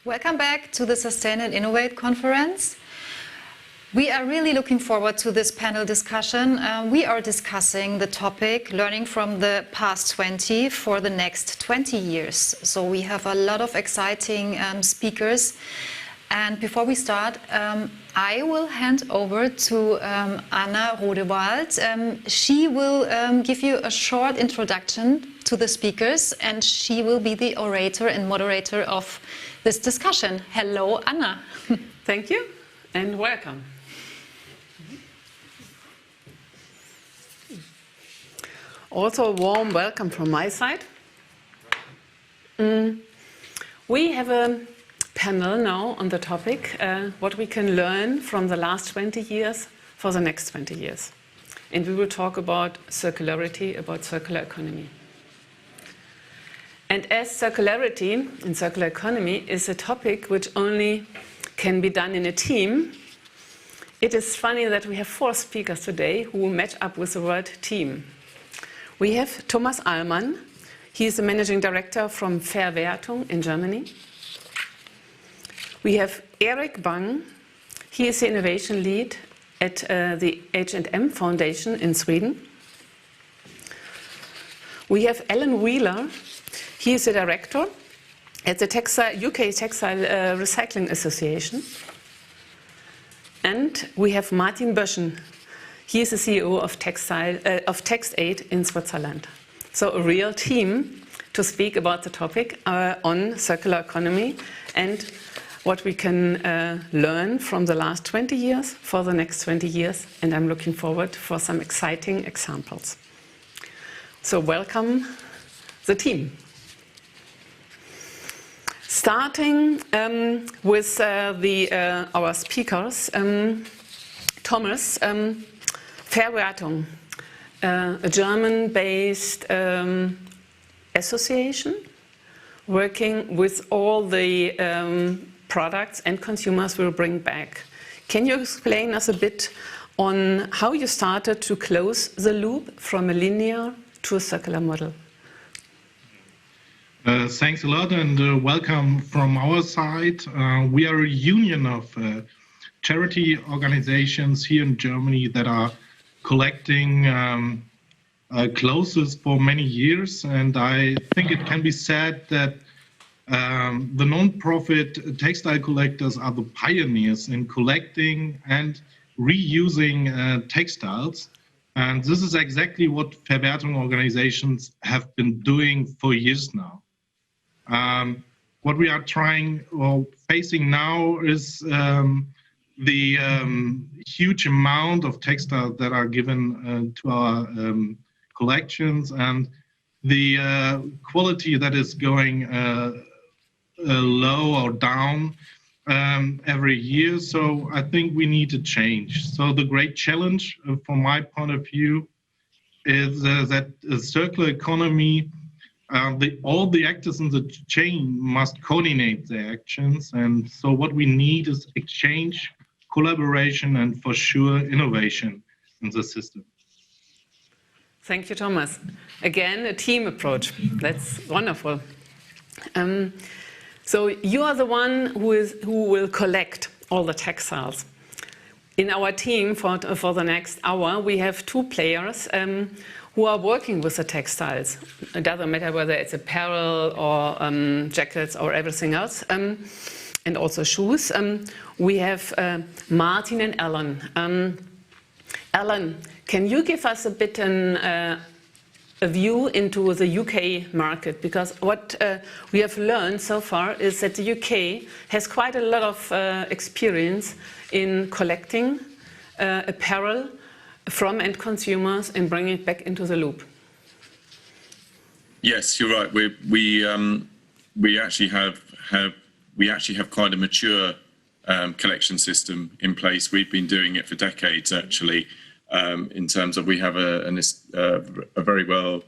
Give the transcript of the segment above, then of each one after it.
Welcome back to the Sustain and Innovate conference. We are really looking forward to this panel discussion. We are discussing the topic, learning from the past 20 for the next 20 years. So we have a lot of exciting speakers. And before we start, I will hand over to Anna Rodewald. She will give you a short introduction to the speakers, and she will be the orator and moderator of this discussion. Hello, Anna. Thank you, and welcome. Also a warm welcome from my side. We have a panel now on the topic, what we can learn from the last 20 years for the next 20 years. And we will talk about circularity, about circular economy. And as circularity and circular economy is a topic which only can be done in a team, it is funny that we have 4 speakers today who match up with the word team. We have Thomas Ahlmann. He is the managing director from FairWertung in Germany. We have Erik. He is the innovation lead at the H&M Foundation in Sweden. We have Alan Wheeler. He is the director at the UK Textile Recycling Association. And we have Martin Böschen. He is the CEO of Texaid in Switzerland. So a real team to speak about the topic on circular economy and what we can learn from the last 20 years for the next 20 years. And I'm looking forward for some exciting examples. So welcome the team. Starting with our speakers, Thomas, FairWertung, a German-based association working with all the products and consumers will bring back. Can you explain us a bit on how you started to close the loop from a linear to a circular model? Thanks a lot and welcome from our side. We are a union of charity organizations here in Germany that are collecting clothes for many years, and I think it can be said that the non-profit textile collectors are the pioneers in collecting and reusing textiles, and this is exactly what FairWertung organizations have been doing for years now. What we are trying or facing now is the huge amount of textiles that are given to our collections and the quality that is going low or down every year. So I think we need to change. So the great challenge from my point of view is that the circular economy, all the actors in the chain must coordinate their actions. And so what we need is exchange, collaboration, and for sure innovation in the system. Thank you, Thomas. Again, a team approach. That's wonderful. So you are the one who will collect all the textiles. In our team for the next hour, we have 2 players who are working with the textiles. It doesn't matter whether it's apparel or jackets or everything else. And also shoes. We have Martin and Alan. Alan, can you give us a bit a view into the UK market? Because what we have learned so far is that the UK has quite a lot of experience in collecting apparel from end consumers and bringing it back into the loop. Yes, you're right. We actually have quite a mature collection system in place. We've been doing it for decades, actually. In terms of we have a very well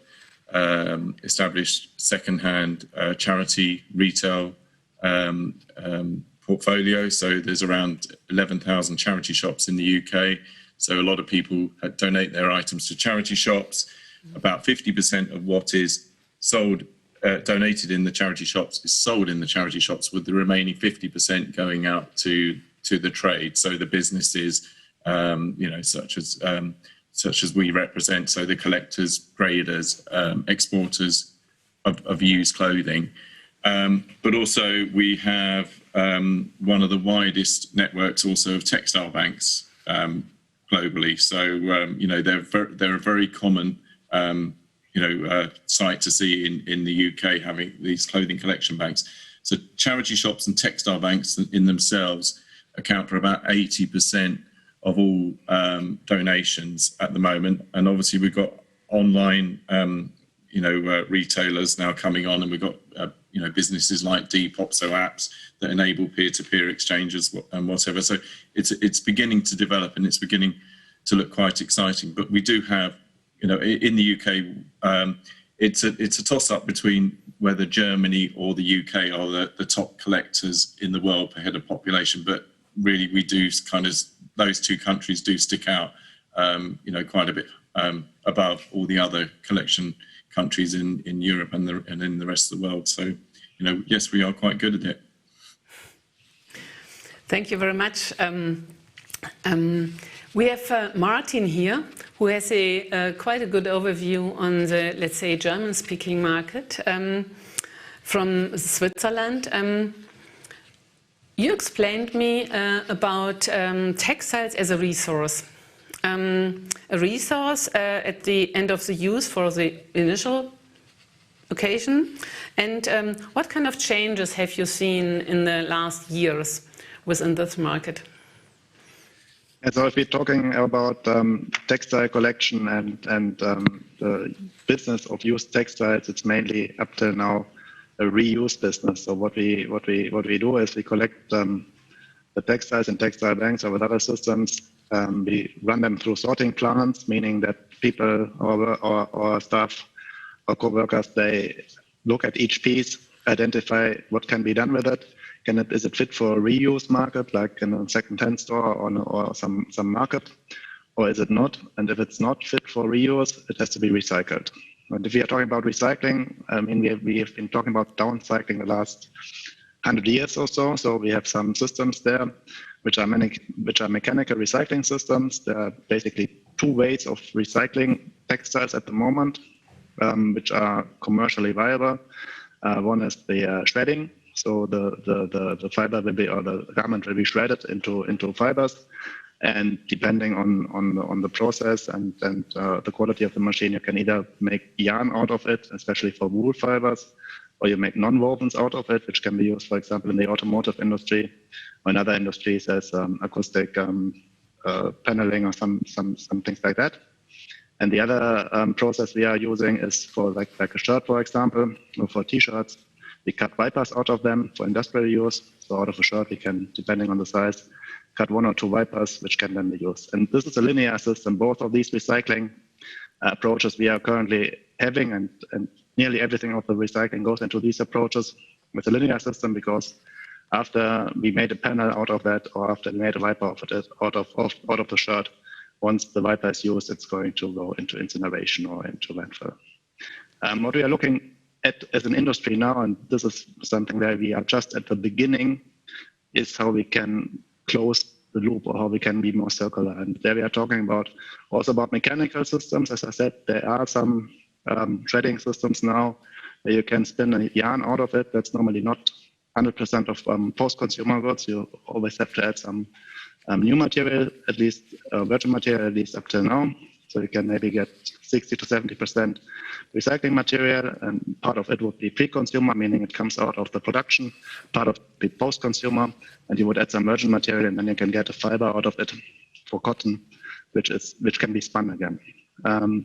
established second-hand charity retail portfolio. So there's around 11,000 charity shops in the UK. So a lot of people donate their items to charity shops. About 50% of what is sold donated in the charity shops is sold in the charity shops, with the remaining 50% going out to the trade. So the businesses, such as we represent, so the collectors, graders, exporters of used clothing. But also we have one of the widest networks also of textile banks globally. So they're a very common sight to see in the UK, having these clothing collection banks. So charity shops and textile banks in themselves account for about 80% of all donations at the moment. And obviously we've got online retailers now coming on, and we've got businesses like Depop, so apps that enable peer-to-peer exchanges and whatever. So it's beginning to develop, and it's beginning to look quite exciting. But we do have, in the UK, it's a toss-up between whether Germany or the UK are the top collectors in the world per head of population. But really, we do those two countries do stick out, quite a bit above all the other collection countries in Europe and in the rest of the world. So, yes, we are quite good at it. Thank you very much. We have Martin here, who has quite a good overview on the, let's say, German-speaking market from Switzerland. You explained me about textiles as a resource. At the end of the use for the initial occasion. And what kind of changes have you seen in the last years within this market? And so if we're talking about textile collection and the business of used textiles, it's mainly up till now a reuse business. So what we do is we collect the textiles in textile banks or with other systems. We run them through sorting plants, meaning that people or staff or co-workers, they look at each piece, identify what can be done with it. Is it fit for a reuse market, like in a second-hand store or some market, or is it not? And if it's not fit for reuse, it has to be recycled. And if we are talking about recycling, I mean, we have been talking about downcycling the last 100 years or so. So we have some systems there, which are mechanical recycling systems. There are basically two ways of recycling textiles at the moment, which are commercially viable. One is the shredding. So the fiber will be, or the garment will be shredded into fibers, and depending on the process and the quality of the machine, you can either make yarn out of it, especially for wool fibers, or you make non-wovens out of it, which can be used, for example, in the automotive industry or in other industries as acoustic paneling or some things like that. And the other process we are using is for like a shirt, for example, or for T-shirts. We cut wipers out of them for industrial use. So out of a shirt, we can, depending on the size, cut one or two wipers, which can then be used. And this is a linear system. Both of these recycling approaches we are currently having, and nearly everything of the recycling goes into these approaches with a linear system, because after we made a panel out of that, or after we made a wiper out of the shirt, once the wiper is used, it's going to go into incineration or into landfill. What we are looking at as an industry now, and this is something that we are just at the beginning, is how we can close the loop, or how we can be more circular. And there we are talking also about mechanical systems. As I said, there are some shredding systems now where you can spin a yarn out of it. That's normally not 100% of post-consumer goods. You always have to add some new material, at least virgin material, at least up till now. So you can maybe get 60 to 70% recycling material, and part of it would be pre-consumer, meaning it comes out of the production, part of it post-consumer, and you would add some virgin material, and then you can get a fiber out of it for cotton, which can be spun again. And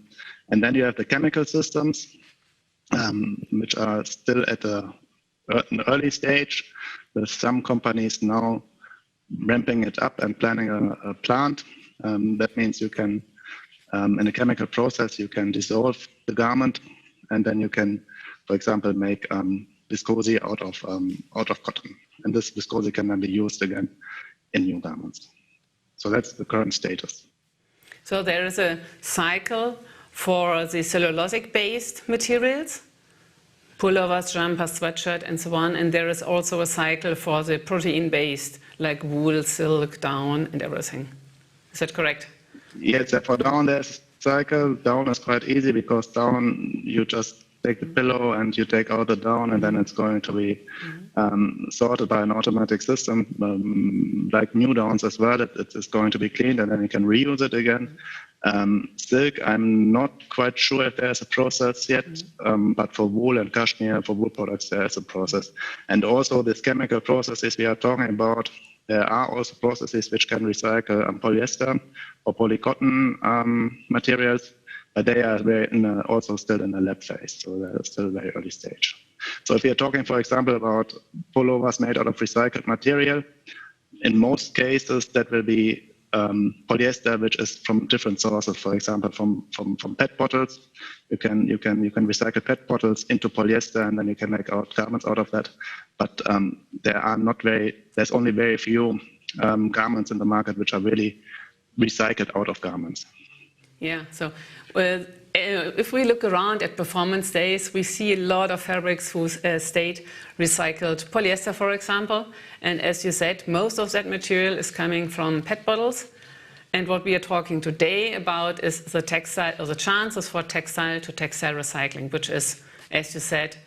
then you have the chemical systems, which are still at an early stage, with some companies now ramping it up and planning a plant. That means you can, in a chemical process, you can dissolve the garment, and then you can, for example, make viscose out of cotton. And this viscose can then be used again in new garments. So that's the current status. So there is a cycle for the cellulosic-based materials? pullovers, jumpers, sweatshirt, and so on. And there is also a cycle for the protein-based, like wool, silk, down, and everything. Is that correct? Yes, for down there's cycle. Down is quite easy because down you just take the pillow and you take out the down, and then it's going to be sorted by an automatic system. Like new downs as well, it is going to be cleaned and then you can reuse it again. Silk, I'm not quite sure if there's a process yet, but for wool and cashmere, for wool products, there is a process. And also these chemical processes we are talking about, there are also processes which can recycle polyester or polycotton materials, but they are also still in the lab phase, so they're still very early stage. So if you're talking, for example, about pullovers made out of recycled material, in most cases that will be polyester, which is from different sources. For example, from PET bottles, you can recycle PET bottles into polyester, and then you can make garments out of that. But there's only very few garments in the market which are really recycled out of garments. Yeah. So if we look around at performance days, we see a lot of fabrics who state recycled polyester, for example. And as you said, most of that material is coming from PET bottles. And what we are talking today about is the textile, or the chances for textile to textile recycling, which is, as you said,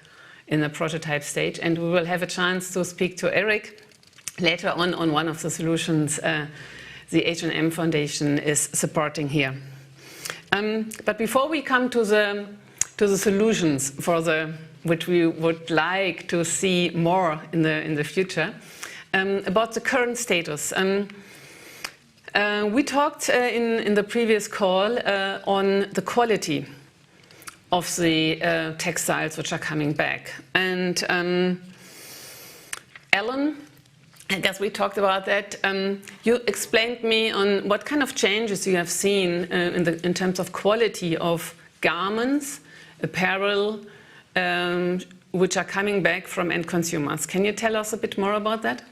in the prototype stage. And we will have a chance to speak to Erik later on one of the solutions the H&M Foundation is supporting here. But before we come to the solutions for which we would like to see more in the future, about the current status. We talked in the previous call on the quality of the textiles which are coming back. And Alan, I guess we talked about that. You explained me on what kind of changes you have seen in terms of quality of garments, apparel, which are coming back from end consumers. Can you tell us a bit more about that?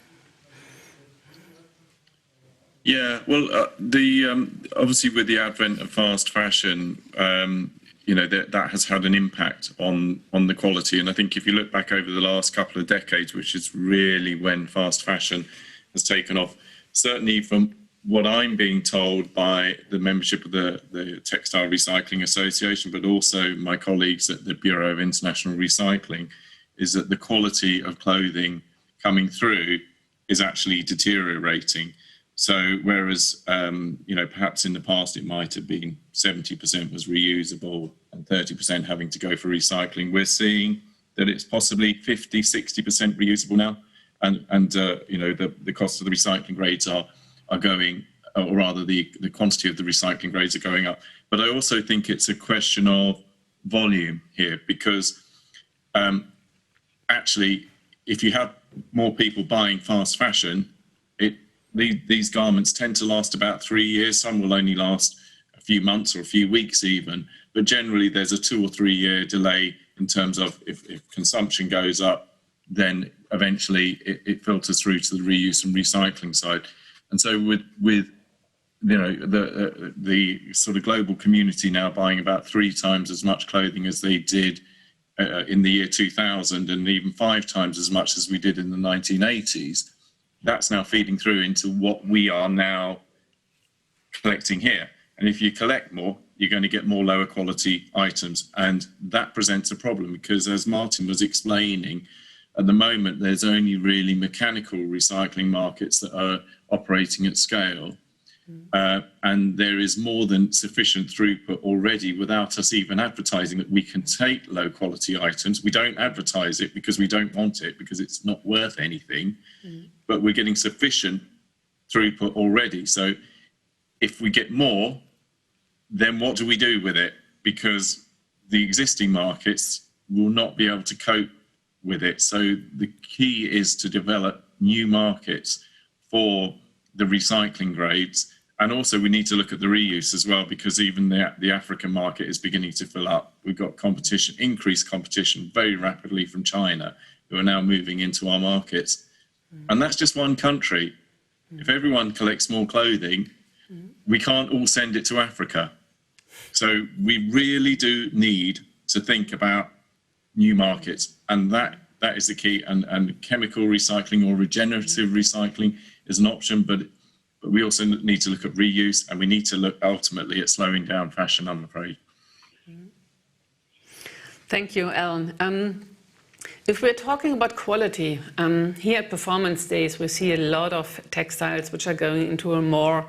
Yeah, well, obviously with the advent of fast fashion, that has had an impact on the quality. And I think if you look back over the last couple of decades, which is really when fast fashion has taken off, certainly from what I'm being told by the membership of the Textile Recycling Association, but also my colleagues at the Bureau of International Recycling, is that the quality of clothing coming through is actually deteriorating. So whereas, perhaps in the past it might have been 70% was reusable and 30% having to go for recycling, we're seeing that it's possibly 50, 60% reusable now. And the cost of the recycling grades are going, or rather the quantity of the recycling grades are going up. But I also think it's a question of volume here, because actually, if you have more people buying fast fashion, these garments tend to last about 3 years. Some will only last a few months or a few weeks even, but generally there's a 2 or 3 year delay in terms of if consumption goes up, then eventually it filters through to the reuse and recycling side. And so with the sort of global community now buying about 3 times as much clothing as they did in the year 2000, and even 5 times as much as we did in the 1980s, that's now feeding through into what we are now collecting here. And if you collect more, you're going to get more lower quality items. And that presents a problem because, as Martin was explaining, at the moment, there's only really mechanical recycling markets that are operating at scale. And there is more than sufficient throughput already without us even advertising that we can take low quality items. We don't advertise it because we don't want it, because it's not worth anything, but we're getting sufficient throughput already. So if we get more, then what do we do with it? Because the existing markets will not be able to cope with it. So the key is to develop new markets for the recycling grades. And also we need to look at the reuse as well, because even the African market is beginning to fill up. We've got competition, increased competition very rapidly from China, who are now moving into our markets. And that's just one country. If everyone collects more clothing, we can't all send it to Africa. So we really do need to think about new markets, and that is the key. And chemical recycling or regenerative recycling is an option, but we also need to look at reuse, and we need to look ultimately at slowing down fashion, I'm afraid. Thank you, Alan. If we're talking about quality, here at Performance Days, we see a lot of textiles which are going into a more,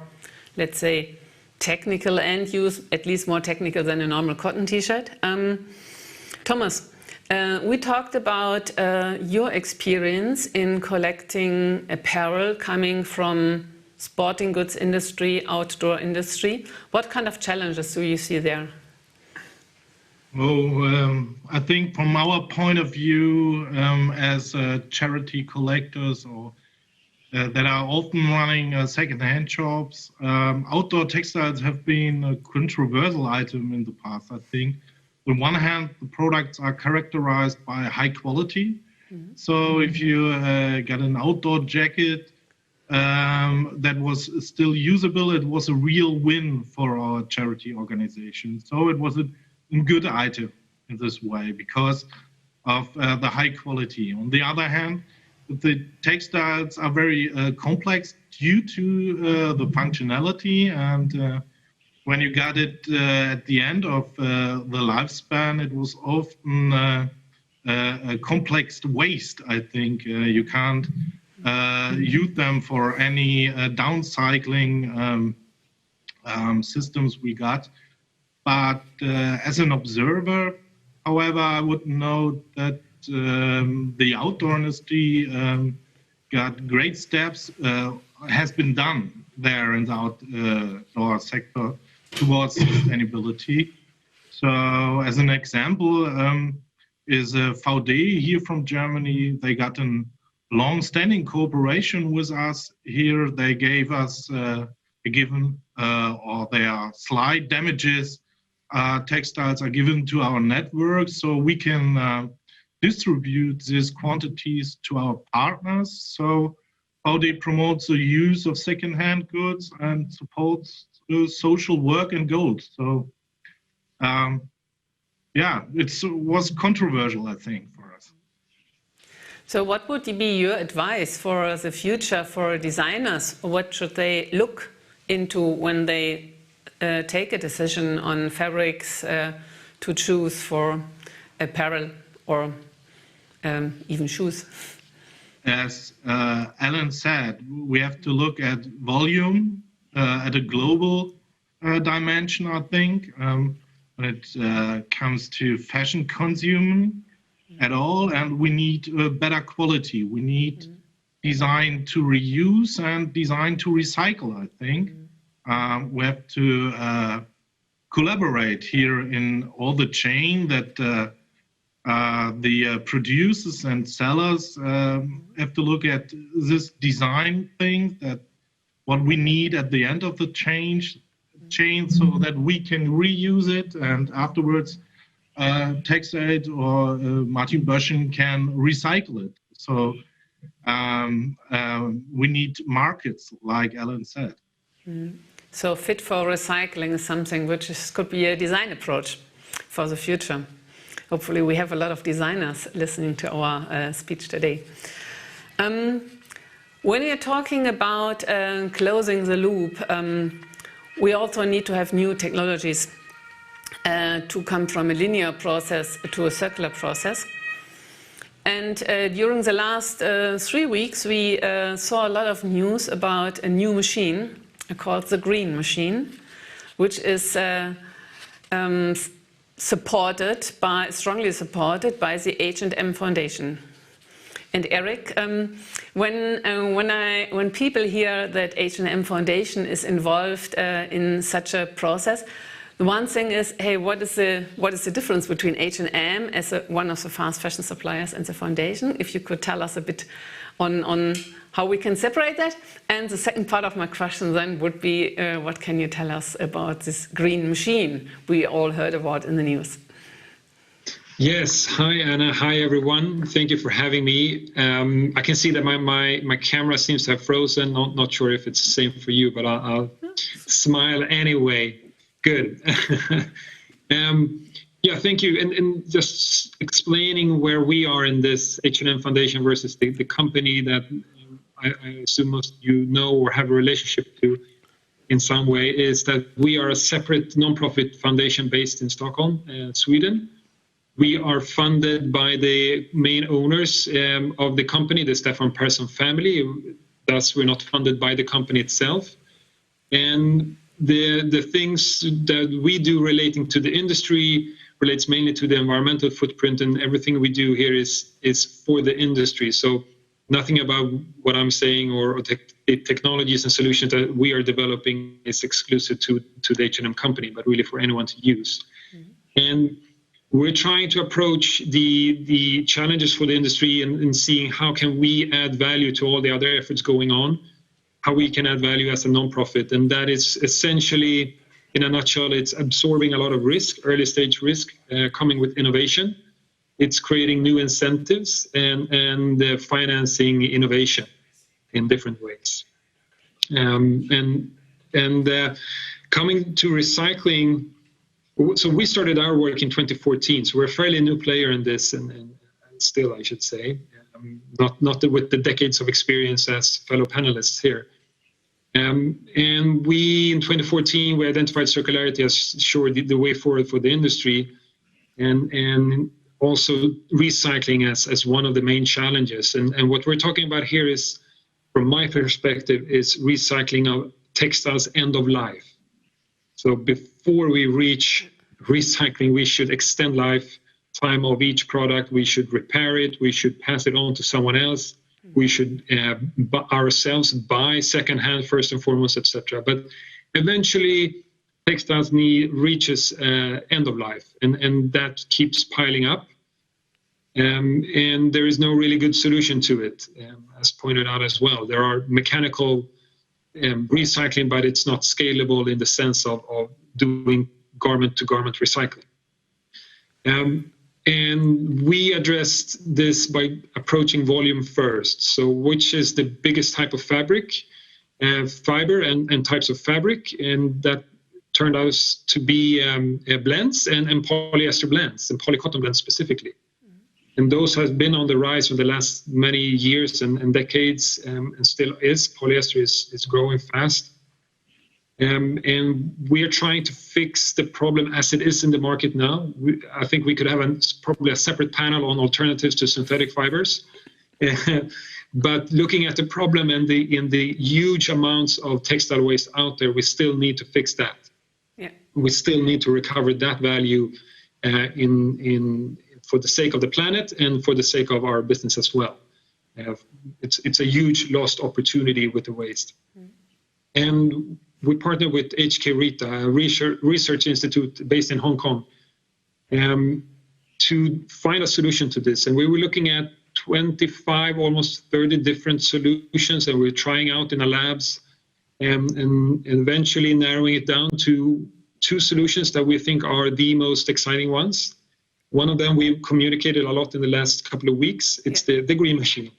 let's say, technical end use, at least more technical than a normal cotton t-shirt. Thomas, we talked about your experience in collecting apparel coming from sporting goods industry, outdoor industry. What kind of challenges do you see there? Oh, I think from our point of view, as charity collectors or that are often running second-hand shops, outdoor textiles have been a controversial item in the past, I think. On one hand, the products are characterized by high quality. So if you get an outdoor jacket that was still usable, it was a real win for our charity organization. So it was a good item in this way because of the high quality. On the other hand, the textiles are very complex due to the functionality, and when you got it at the end of the lifespan, it was often a complex waste, I think. You can't use them for any downcycling systems we got. But as an observer, however, I would note that the outdoor industry got great steps, has been done there in the outdoor sector towards sustainability. So as an example is VD here from Germany. They got a long-standing cooperation with us here. They gave us or their slight damages textiles are given to our network, so we can distribute these quantities to our partners. So VD promotes the use of second-hand goods and supports social work and goals. So yeah, it was controversial, I think, for us. So what would be your advice for the future for designers? What should they look into when they take a decision on fabrics to choose for apparel or even shoes? As Alan said, we have to look at volume at a global dimension, I think, when it comes to fashion consuming at all, and we need better quality. We need design to reuse and design to recycle, I think. We have to collaborate here in all the chain that the producers and sellers have to look at this design thing, that what we need at the end of the chain so that we can reuse it, and afterwards Texaid or Martin Böschen can recycle it. So we need markets, like Alan said. So fit for recycling is something which could be a design approach for the future. Hopefully we have a lot of designers listening to our speech today. When you're talking about closing the loop, we also need to have new technologies to come from a linear process to a circular process. And during the last 3 weeks, we saw a lot of news about a new machine called the Green Machine, which is strongly supported by the H&M Foundation. And Erik, when people hear that H&M Foundation is involved in such a process, the one thing is, hey, what is the difference between H&M as one of the fast fashion suppliers and the foundation? If you could tell us a bit on how we can separate that. And the second part of my question then would be, what can you tell us about this green machine we all heard about in the news? Yes, hi Anna, hi everyone. Thank you for having me. I can see that my camera seems to have frozen. Not sure if it's the same for you, but I'll smile anyway. Good. Yeah, thank you. And just explaining where we are in this H&M Foundation versus the company that I assume most of you know or have a relationship to in some way, is that we are a separate non-profit foundation based in Stockholm, Sweden. We are funded by the main owners of the company, the Stefan Persson family. Thus, we're not funded by the company itself. And the things that we do relating to the industry relates mainly to the environmental footprint, and everything we do here is for the industry. So nothing about what I'm saying or the technologies and solutions that we are developing is exclusive to the H&M company, but really for anyone to use. Mm-hmm. And we're trying to approach the challenges for the industry and seeing how can we add value to all the other efforts going on, how we can add value as a nonprofit. And that is essentially, in a nutshell, it's absorbing a lot of risk, early stage risk, coming with innovation. It's creating new incentives and financing innovation in different ways. And coming to recycling, so we started our work in 2014, so we're a fairly new player in this, and still, I should say, not with the decades of experience as fellow panelists here. And we, in 2014, we identified circularity as sure the way forward for the industry, and also recycling as one of the main challenges. And what we're talking about here is, from my perspective, is recycling of textiles end of life. So before we reach recycling, we should extend lifetime of each product. We should repair it. We should pass it on to someone else. We should ourselves buy secondhand first and foremost, etc. But eventually, textiles reaches end of life, and that keeps piling up. And there is no really good solution to it, as pointed out as well. There are mechanical recycling, but it's not scalable in the sense of doing garment-to-garment recycling. And we addressed this by approaching volume first. So which is the biggest type of fabric, fiber and types of fabric, and that turned out to be blends and polyester blends and polycotton blends specifically. And those have been on the rise for the last many years and decades, and still is. Polyester is growing fast. And we are trying to fix the problem as it is in the market now. I think we could have probably a separate panel on alternatives to synthetic fibers. But looking at the problem and in the huge amounts of textile waste out there, we still need to fix that. Yeah. We still need to recover that value for the sake of the planet and for the sake of our business as well. It's a huge lost opportunity with the waste. And we partner with HK Rita, a research institute based in Hong Kong, to find a solution to this. And we were looking at 25, almost 30 different solutions that we're trying out in the labs, and eventually narrowing it down to 2 solutions that we think are the most exciting ones. One of them we've communicated a lot in the last couple of weeks. It's the green machine,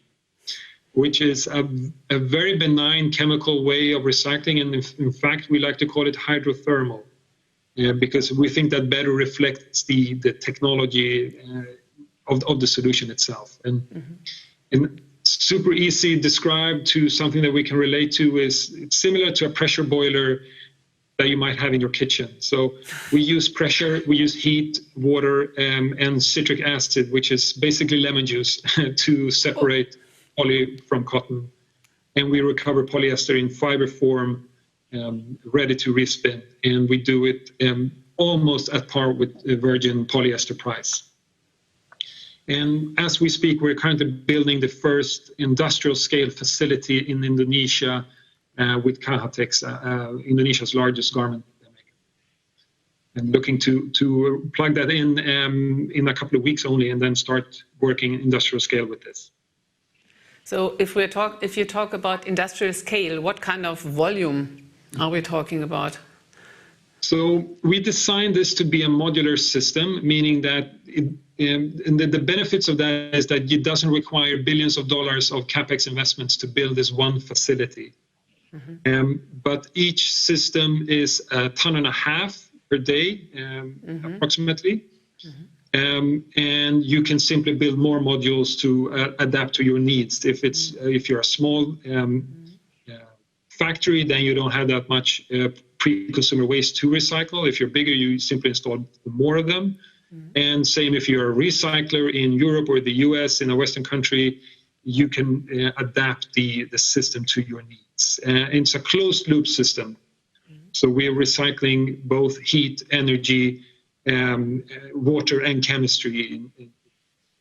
which is a very benign chemical way of recycling. And in fact, we like to call it hydrothermal, because we think that better reflects the technology of the solution itself. And super easy described to something that we can relate to is it's similar to a pressure boiler that you might have in your kitchen. So we use pressure, we use heat, water, and citric acid, which is basically lemon juice, to separate poly from cotton. And we recover polyester in fiber form, ready to respin. And we do it almost at par with the virgin polyester price. And as we speak, we're currently building the first industrial scale facility in Indonesia, with Kahatex, Indonesia's largest garment maker, and looking to plug that in a couple of weeks only, and then start working industrial scale with this. So if you talk about industrial scale, what kind of volume are we talking about? So we designed this to be a modular system, meaning that and the benefits of that is that it doesn't require billions of dollars of capex investments to build this one facility. But each system is 1.5 tons per day, approximately. And you can simply build more modules to adapt to your needs. If you're a small factory, then you don't have that much pre-consumer waste to recycle. If you're bigger, you simply install more of them. And same if you're a recycler in Europe or the US, in a Western country, you can adapt the system to your needs. It's a closed loop system. So we're recycling both heat, energy, water and chemistry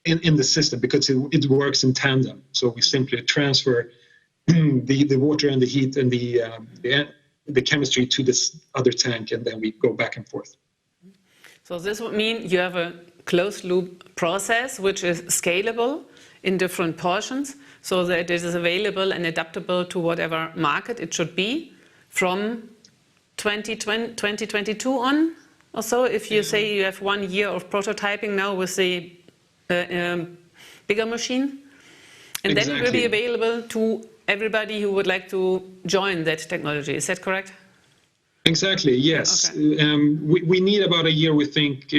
in the system because it works in tandem. So we simply transfer the water and the heat and the chemistry to this other tank, and then we go back and forth. So this would mean you have a closed loop process which is scalable in different portions so that it is available and adaptable to whatever market it should be from 2022 on or so. If you say you have 1 year of prototyping now with the bigger machine, and then it will be available to everybody who would like to join that technology. Is that correct? Exactly, yes. Okay. We need about a year, we think,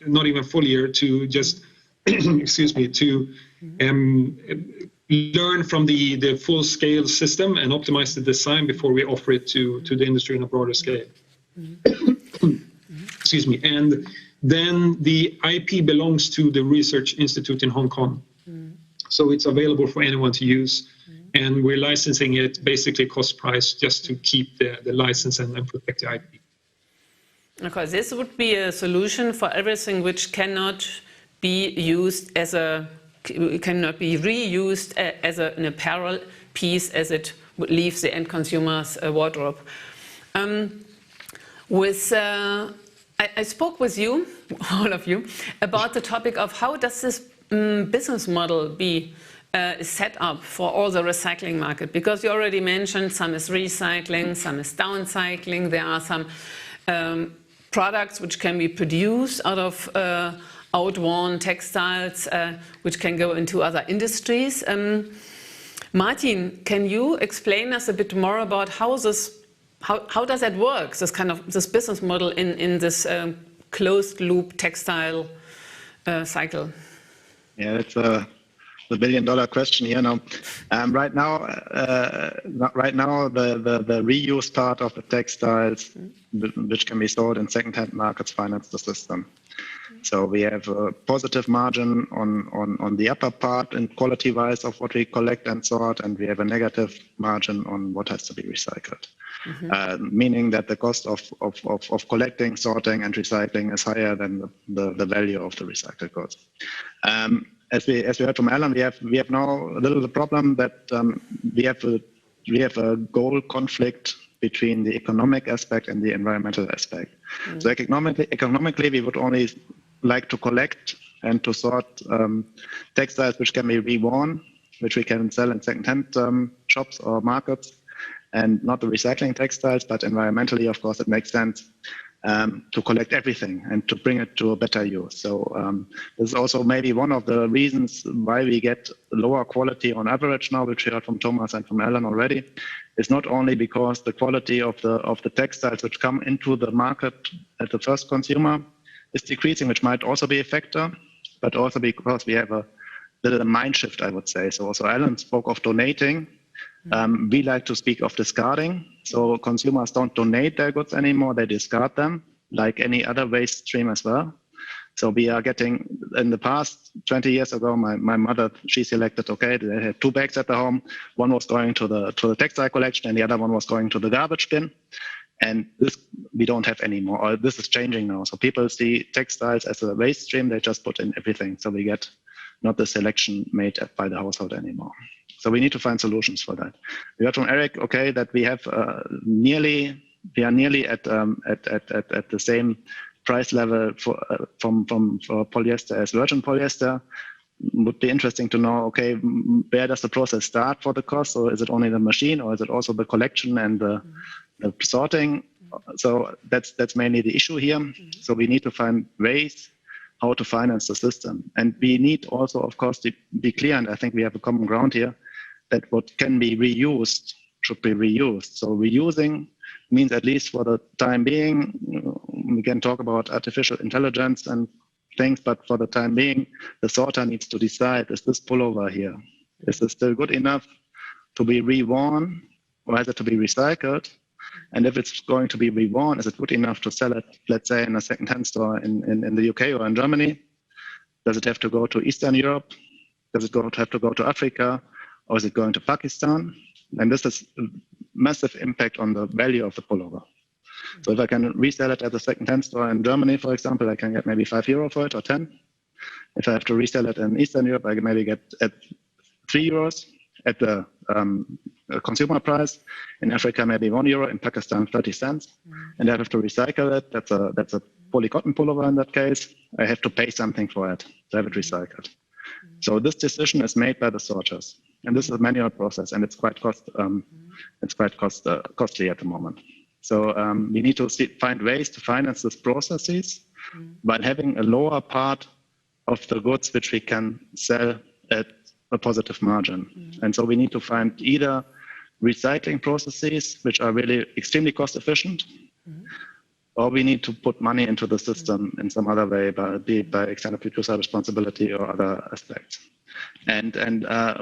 not even a full year, to just, excuse me, to learn from the full-scale system and optimize the design before we offer it to the industry on a broader scale. Excuse me. And then the IP belongs to the Research Institute in Hong Kong. So it's available for anyone to use. And we're licensing it basically cost price just to keep the license and protect the IP. Okay, this would be a solution for everything which cannot be used as cannot be reused as an apparel piece as it would leave the end consumer's wardrobe. I spoke with you, all of you, about the topic of how does this business model be set up for all the recycling market, because you already mentioned some is recycling, some is downcycling. There are some products which can be produced out of outworn textiles, which can go into other industries. Martin, can you explain us a bit more about how does that work? This business model in this closed loop textile cycle. Yeah, that's the billion-dollar question here now. Right now, the reuse part of the textiles, which can be sold in second-hand markets, finance the system. So we have a positive margin on the upper part in quality-wise of what we collect and sort, and we have a negative margin on what has to be recycled. Meaning that the cost of collecting, sorting, and recycling is higher than the value of the recycled goods. As we heard from Alan, we have now a little the problem that we have a goal conflict between the economic aspect and the environmental aspect. So economically, we would only like to collect and to sort textiles which can be reworn, which we can sell in second-hand shops or markets, and not the recycling textiles. But environmentally, of course, it makes sense to collect everything and to bring it to a better use. So this is also maybe one of the reasons why we get lower quality on average now, which we heard from Thomas and from Alan already. It's not only because the quality of the textiles which come into the market at the first consumer is decreasing, which might also be a factor, but also because we have a little mind shift, I would say. So also Alan spoke of donating. We like to speak of discarding. So consumers don't donate their goods anymore, they discard them like any other waste stream as well. So we are getting, in the past, 20 years ago, my mother, she selected, okay, they had 2 bags at the home. One was going to the textile collection and the other one was going to the garbage bin. And this we don't have anymore, or this is changing now. So people see textiles as a waste stream, they just put in everything. So we get not the selection made by the household anymore. So we need to find solutions for that. We heard from Erik, okay, that we have we are nearly at the same price level for polyester as virgin polyester. Would be interesting to know, okay, where does the process start for the cost? So is it only the machine, or is it also the collection and the sorting? So that's mainly the issue here. So we need to find ways how to finance the system. And we need also, of course, to be clear, and I think we have a common ground here, that what can be reused should be reused. So reusing means, at least for the time being, we can talk about artificial intelligence and things, but for the time being, the sorter needs to decide, is this pullover here, is this still good enough to be reworn, or is it to be recycled? And if it's going to be reworn, is it good enough to sell it, let's say, in a second-hand store in the UK or in Germany? Does it have to go to Eastern Europe? Does it have to go to Africa? Or is it going to Pakistan? And this has a massive impact on the value of the pullover. So if I can resell it at a second-hand store in Germany, for example, I can get maybe €5 for it or 10. If I have to resell it in Eastern Europe, I can maybe get at €3 at the consumer price. In Africa, maybe €1. In Pakistan, 30 cents. And I have to recycle it. That's a polycotton pullover in that case. I have to pay something for it to have it recycled. So this decision is made by the sorters, and this is a manual process, and it's quite costly at the moment. So we need to find ways to finance these processes while having a lower part of the goods which we can sell at a positive margin. And so we need to find either recycling processes which are really extremely cost efficient, or we need to put money into the system in some other way, be it by extended producer responsibility or other aspects. And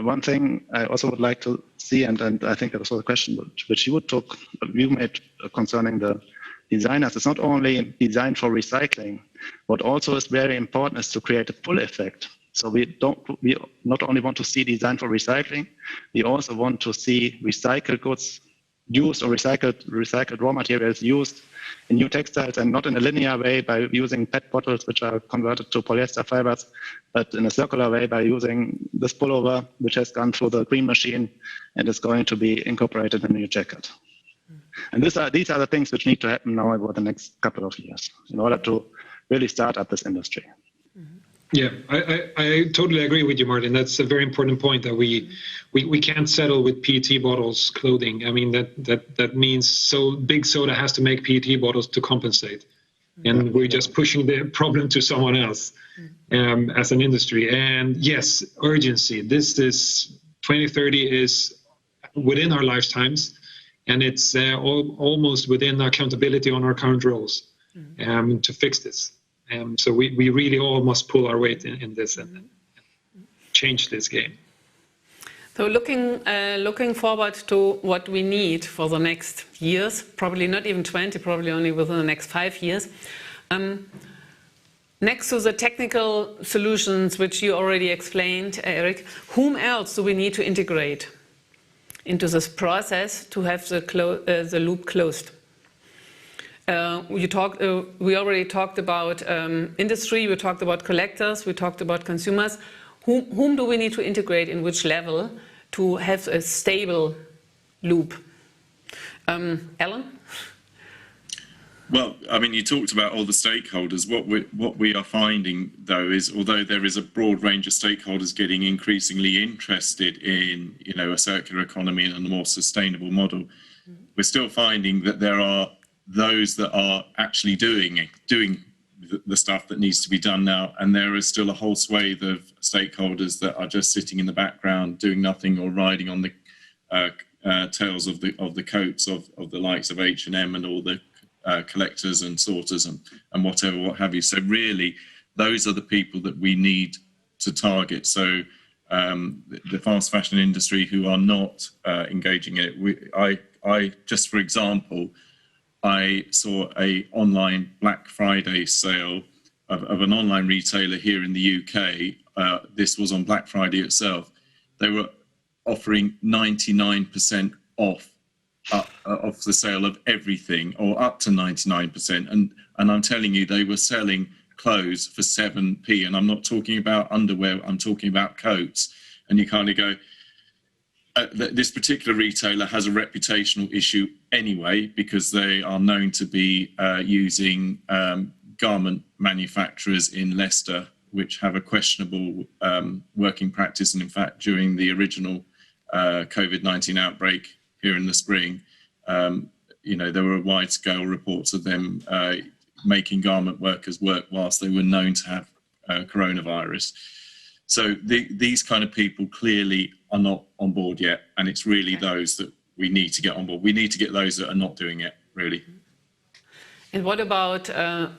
one thing I also would like to see, and I think that was a question which you made concerning the designers, it's not only designed for recycling. What also is very important is to create a pull effect. So we not only want to see design for recycling, we also want to see recycled goods used or recycled raw materials used in new textiles, and not in a linear way by using PET bottles which are converted to polyester fibers, but in a circular way by using this pullover which has gone through the green machine and is going to be incorporated in a new jacket. And these are the things which need to happen now over the next couple of years in order to really start up this industry. Yeah, I totally agree with you, Martin. That's a very important point, that we can't settle with PET bottles clothing. I mean, that means so big soda has to make PET bottles to compensate. And we're just pushing the problem to someone else as an industry. And yes, urgency. This is 2030 is within our lifetimes, and it's almost within our accountability on our current roles to fix this. So we really all must pull our weight in this and change this game. So looking forward to what we need for the next years, probably not even 20, probably only within the next 5 years. Next to the technical solutions, which you already explained, Erik, whom else do we need to integrate into this process to have the loop closed? We already talked about industry, we talked about collectors, we talked about consumers. Whom do we need to integrate in which level to have a stable loop? Alan? Well, I mean, you talked about all the stakeholders. What we are finding, though, is although there is a broad range of stakeholders getting increasingly interested in, a circular economy and a more sustainable model, we're still finding that there are those that are actually doing the stuff that needs to be done now, and there is still a whole swathe of stakeholders that are just sitting in the background doing nothing, or riding on the tails of the coats of the likes of H&M and all the collectors and sorters and what have you. So really, those are the people that we need to target. So the fast fashion industry who are not engaging in it. I just, for example, I saw a online Black Friday sale of an online retailer here in the UK. This was on Black Friday itself. They were offering 99% off the sale of everything, or up to 99%. And I'm telling you, they were selling clothes for 7p. And I'm not talking about underwear, I'm talking about coats. And you kind of go, this particular retailer has a reputational issue anyway, because they are known to be using garment manufacturers in Leicester, which have a questionable working practice. And in fact, during the original COVID-19 outbreak here in the spring, there were wide-scale reports of them making garment workers work whilst they were known to have coronavirus. So these kind of people clearly are not on board yet, and it's really those that we need to get on board. We need to get those that are not doing it, really. And what about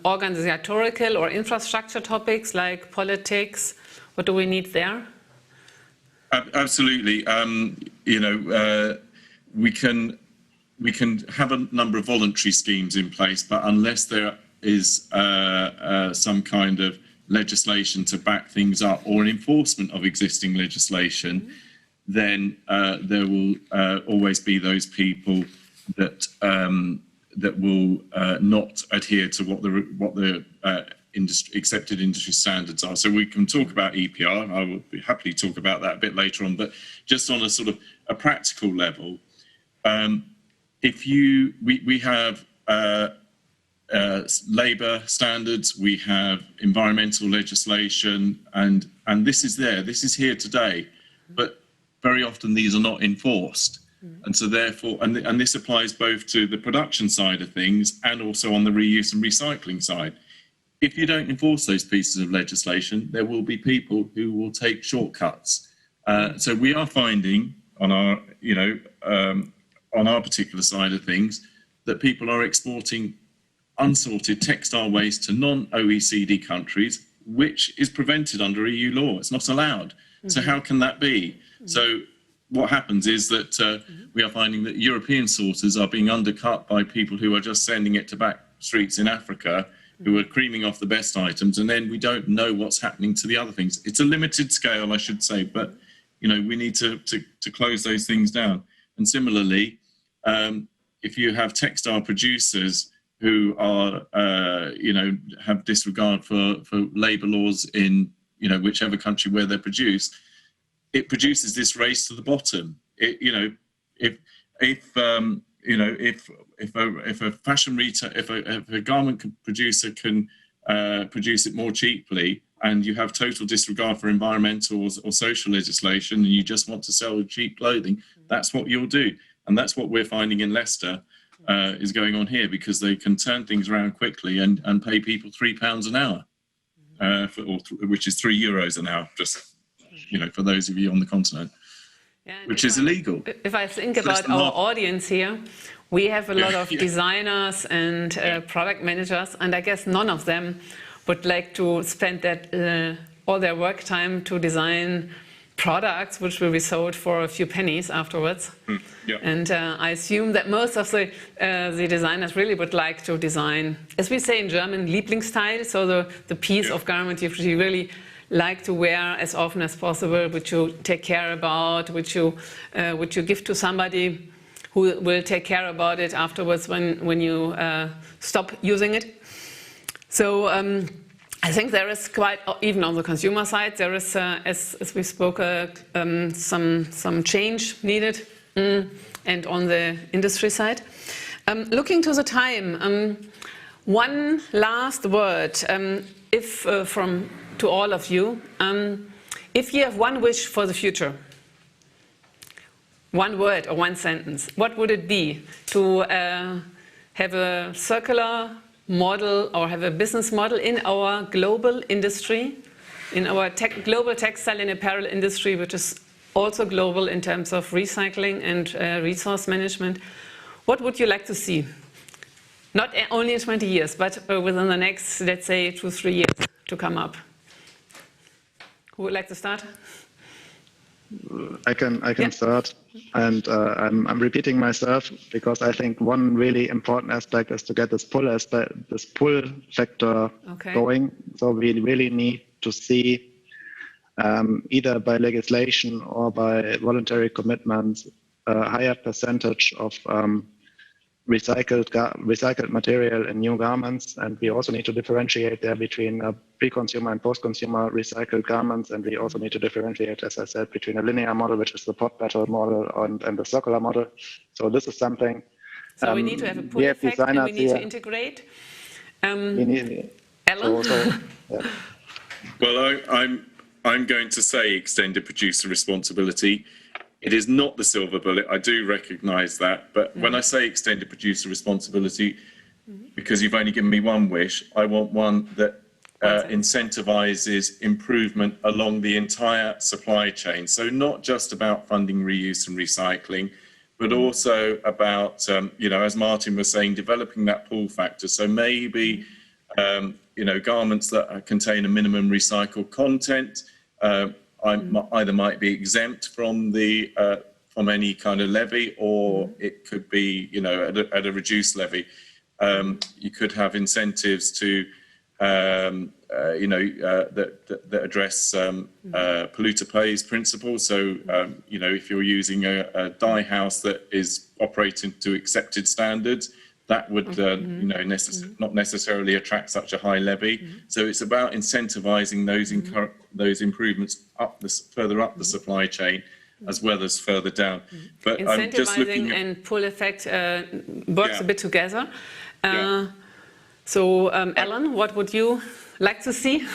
organizatorical or infrastructure topics like politics? What do we need there? Absolutely. You know, we can have a number of voluntary schemes in place, but unless there is some kind of legislation to back things up or an enforcement of existing legislation, then there will always be those people that that will not adhere to what the accepted industry standards are. So we can talk about EPR. I will happily talk about that a bit later on. But just on a sort of a practical level, we have labour standards, we have environmental legislation, and this is there. This is here today, but very often these are not enforced. And so therefore, and this applies both to the production side of things and also on the reuse and recycling side. If you don't enforce those pieces of legislation, there will be people who will take shortcuts. So we are finding on our, on our particular side of things, that people are exporting unsorted textile waste to non-OECD countries, which is prevented under EU law. It's not allowed. So how can that be? So what happens is that we are finding that European sources are being undercut by people who are just sending it to back streets in Africa, who are creaming off the best items, and then we don't know what's happening to the other things. It's a limited scale, I should say, but we need to close those things down. And similarly, if you have textile producers who are, have disregard for labour laws in whichever country where they're produced, it produces this race to the bottom. If a fashion retail, if a garment producer can produce it more cheaply, and you have total disregard for environmental or social legislation, and you just want to sell cheap clothing, that's what you'll do. And that's what we're finding in Leicester is going on here, because they can turn things around quickly and pay people £3 an hour, which is €3 an hour, just for those of you on the continent, which is illegal. If I think about our audience here, we have a lot of designers and product managers, and I guess none of them would like to spend that all their work time to design products which will be sold for a few pennies afterwards. And I assume that most of the designers really would like to design, as we say in German, Lieblingsstyle, so the piece of garment you really like to wear as often as possible, which you take care about, which you give to somebody who will take care about it afterwards when you stop using it. So I think there is quite, even on the consumer side, there is, as we spoke, some change needed, and on the industry side. Looking to the time, one last word, to all of you, if you have one wish for the future, one word or one sentence, what would it be? To have a circular model or have a business model in our global industry, in our global textile and apparel industry, which is also global in terms of recycling and resource management. What would you like to see? Not only in 20 years, but within the next, let's say, 2-3 years to come up. Who would like to start? I can start, and I'm repeating myself because I think one really important aspect is to get this pull factor going. So we really need to see either by legislation or by voluntary commitments a higher percentage of recycled material in new garments, and we also need to differentiate there between pre-consumer and post-consumer recycled garments, and we also need to differentiate, as I said, between a linear model, which is the pot battle model, and the circular model. So this is something. So we need to have a pull effect, and we need to integrate. Alan? Well, I'm going to say extended producer responsibility. It is not the silver bullet, I do recognise that, but when I say extended producer responsibility, because you've only given me one wish, I want one that incentivises improvement along the entire supply chain. So not just about funding reuse and recycling, but also about, you know, as Martin was saying, developing that pull factor. So maybe, you know, garments that contain a minimum recycled content either might be exempt from the from any kind of levy, or it could be, you know, at a reduced levy. You could have incentives to, you know, that address polluter pays principles. So, you know, if you're using a dye house that is operating to accepted standards, that would, you know, not necessarily attract such a high levy. So it's about incentivizing those improvements further up the supply chain, as well as further down. But I'm just looking at, and pull effect works a bit together. So, Alan, what would you like to see?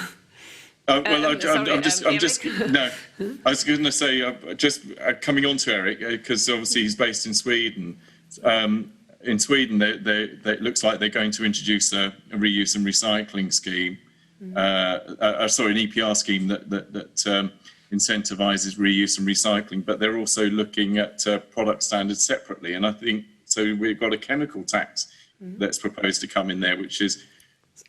Well, I'm just no. I was going to say, just coming on to Erik, because obviously he's based in Sweden. In Sweden, it looks like they're going to introduce a reuse and recycling scheme. Sorry, an EPR scheme that incentivizes reuse and recycling, but they're also looking at product standards separately. And I think so. We've got a chemical tax that's proposed to come in there, which is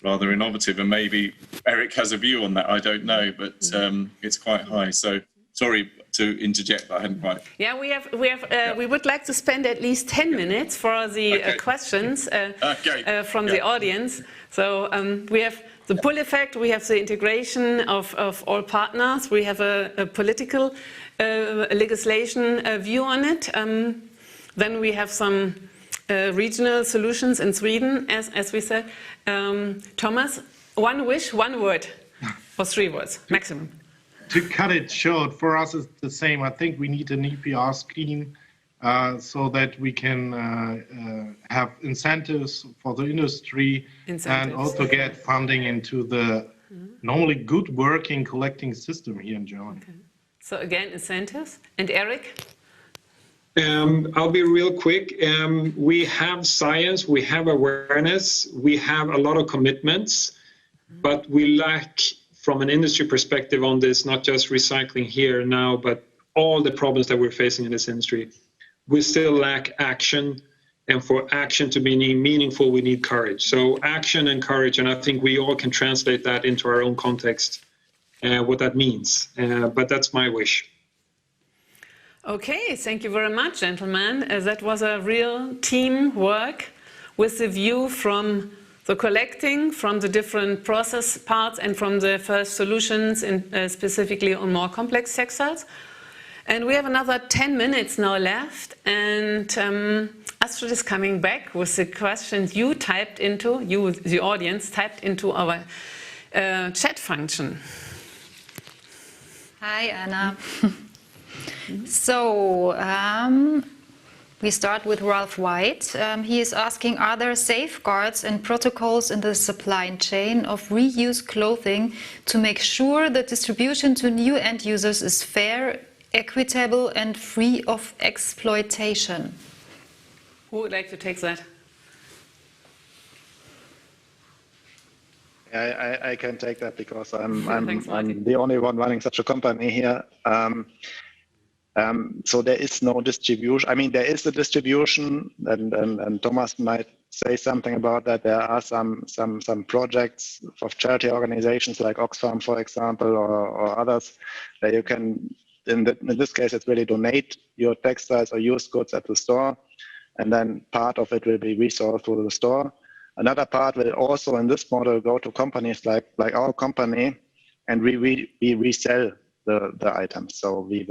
rather innovative, and maybe Erik has a view on that. I don't know, but it's quite high. So sorry to interject, but I hadn't quite. Yeah, we would like to spend at least 10 minutes for the questions from the audience. So we have the pull effect, we have the integration of all partners, we have a political legislation view on it. Then we have some regional solutions in Sweden, as we said. Thomas, one wish, one word, or 3 words maximum. To cut it short, for us it's the same. I think we need an EPR scheme so that we can have incentives for the industry and also get funding into the normally good working collecting system here in Germany. Okay. So again, incentives. And Erik? I'll be real quick. We have science, we have awareness, we have a lot of commitments, but we lack, from an industry perspective on this, not just recycling here now, but all the problems that we're facing in this industry. We still lack action, and for action to be meaningful, we need courage. So action and courage, and I think we all can translate that into our own context, what that means. But that's my wish. Okay, thank you very much, gentlemen. That was a real teamwork with the view from the collecting, from the different process parts, and from the first solutions, specifically on more complex textiles. And we have another 10 minutes now left, and Astrid is coming back with the questions you typed into, the audience, typed into our chat function. Hi, Anna. So, we start with Ralph White. He is asking, are there safeguards and protocols in the supply chain of reused clothing to make sure that distribution to new end users is fair, equitable and free of exploitation? Who would like to take that? I can take that because I'm the only one running such a company here. So there is no distribution. I mean, there is a distribution, and Thomas might say something about that. There are some projects of charity organizations like Oxfam, for example, or others, that you can, in this case, it's really donate your textiles or used goods at the store, and then part of it will be resold through the store. Another part will also, in this model, go to companies like our company, and we resell the items. So we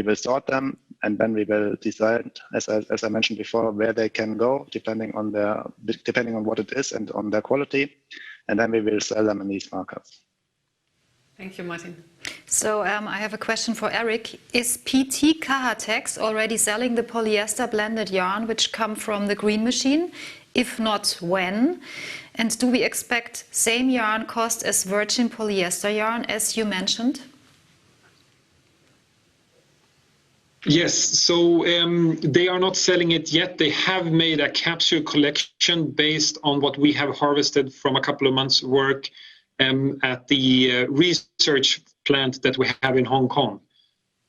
will sort them, and then we will decide, as I mentioned before, where they can go, depending on what it is and on their quality, and then we will sell them in these markets. Thank you, Martin. So I have a question for Erik. Is PT Cahatex already selling the polyester blended yarn which come from the green machine? If not, when? And do we expect same yarn cost as virgin polyester yarn, as you mentioned? Yes, so they are not selling it yet. They have made a capsule collection based on what we have harvested from a couple of months' work at the research plant that we have in Hong Kong.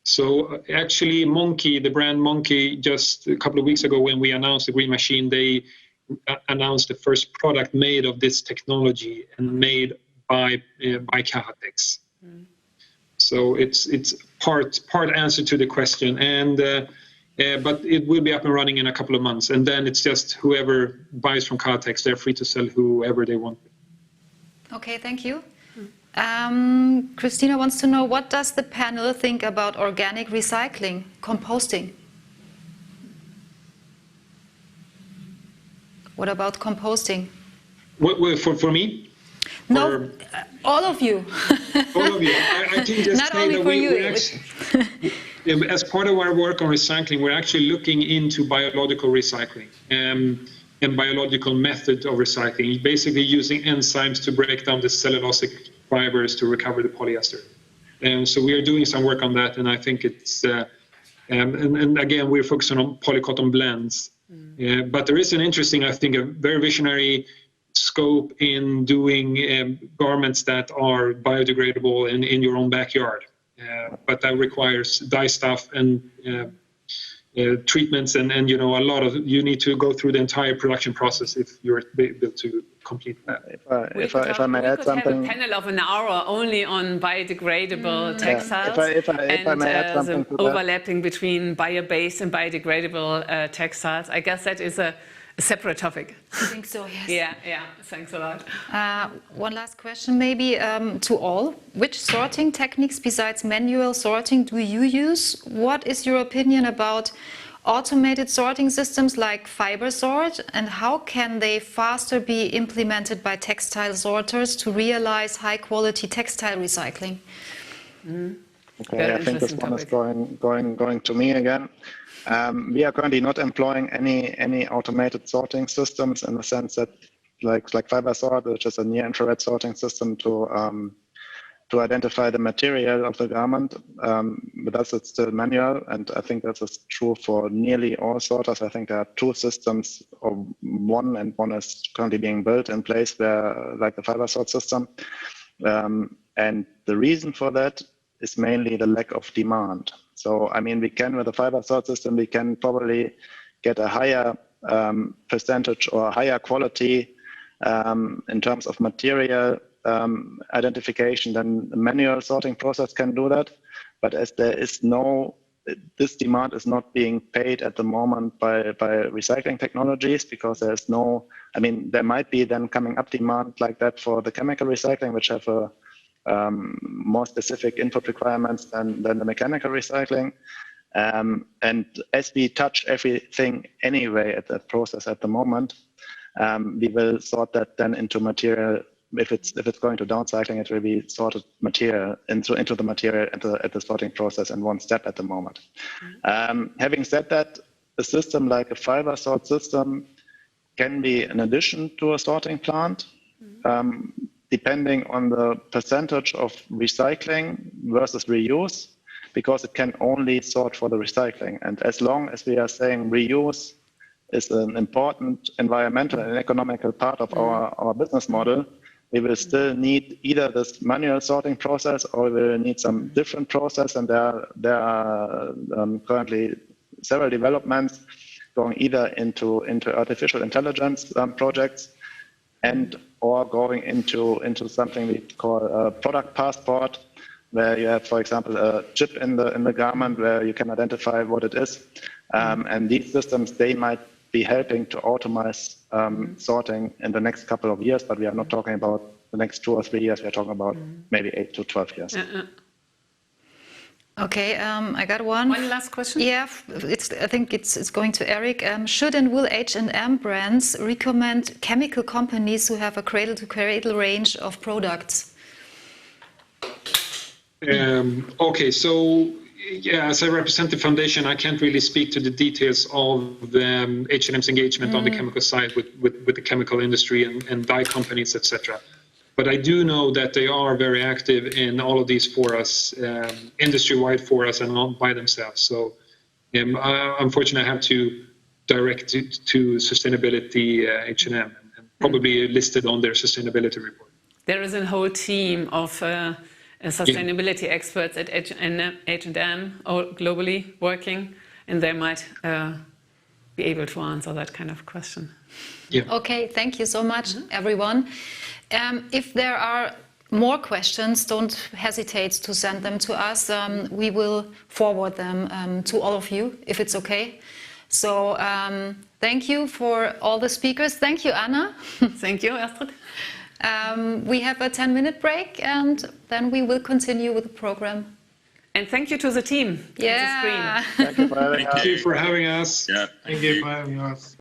So actually, Monkey, the brand Monkey, just a couple of weeks ago when we announced the Green Machine, they announced the first product made of this technology and made by Cahatex. So it's part answer to the question, and but it will be up and running in a couple of months, and then it's just whoever buys from Cahatex, they're free to sell whoever they want. Okay, thank you. Christina wants to know, what does the panel think about organic recycling, composting? What about composting? What for me? No, Or, all of you. all of you. I can just Not say only that for we you. actually, as part of our work on recycling, we're actually looking into biological recycling and biological method of recycling, basically using enzymes to break down the cellulosic fibers to recover the polyester. And so we are doing some work on that, and I think it's, and again, we're focusing on polycotton blends. But there is an interesting, I think, a very visionary scope in doing garments that are biodegradable in your own backyard. But that requires dye stuff and treatments, and you know, a lot of, you need to go through the entire production process if you're able to complete that. If I may add something, we could have a panel of an hour only on biodegradable textiles, if I may add something the to that. overlapping between bio-based and biodegradable textiles. I guess that is a separate topic. I think so, yes. Yeah, thanks a lot. One last question maybe to all. Which sorting techniques besides manual sorting do you use? What is your opinion about automated sorting systems like FiberSort, and how can they faster be implemented by textile sorters to realize high quality textile recycling? Okay, Very I think this interesting one is going to me again. We are currently not employing any automated sorting systems, in the sense that like FiberSort, which is a near-infrared sorting system to identify the material of the garment. With us, it's still manual, and I think that is true for nearly all sorters. I think there are two systems, or one is currently being built in place, where, like the FiberSort system. And the reason for that is mainly the lack of demand. So, I mean, we can, with the FiberSort system, we can probably get a higher percentage or higher quality in terms of material identification than the manual sorting process can do that. But as there is this demand is not being paid at the moment by recycling technologies, because there's no, I mean, there might be then coming up demand like that for the chemical recycling, which have a more specific input requirements than the mechanical recycling. And as we touch everything anyway at that process at the moment, we will sort that then into material. If it's going to downcycling, it will be sorted material into the material at the sorting process in one step at the moment. Having said that, a system like a FiberSort system can be an addition to a sorting plant, depending on the percentage of recycling versus reuse, because it can only sort for the recycling. And as long as we are saying reuse is an important environmental and economical part of our business model, we will still need either this manual sorting process, or we will need some different process. And there are currently several developments going either into artificial intelligence projects, and or going into something we call a product passport, where you have, for example, a chip in the garment where you can identify what it is. And these systems, they might be helping to automate sorting in the next couple of years, but we are not talking about the next 2 or 3 years. We are talking about maybe 8 to 12 years. Okay, I got one. One last question? Yeah, I think it's going to Erik. Should and will H&M brands recommend chemical companies who have a cradle-to-cradle range of products? Okay, so yeah, as I represent the foundation, I can't really speak to the details of the H&M's engagement on the chemical side with the chemical industry and dye companies, etc. But I do know that they are very active in all of these for us, industry-wide for us, and not by themselves. So unfortunately, I have to direct it to sustainability H&M, and probably listed on their sustainability report. There is a whole team of sustainability experts at H&M or globally working, and they might be able to answer that kind of question. Yeah. Okay, thank you so much, everyone. If there are more questions, don't hesitate to send them to us. We will forward them to all of you, if it's okay. So thank you for all the speakers. Thank you, Anna. Thank you, Astrid. We have a 10-minute break, and then we will continue with the program. And thank you to the team. Yeah. Thank you for having us. Thank you for having us. Yeah, Thank you for having us.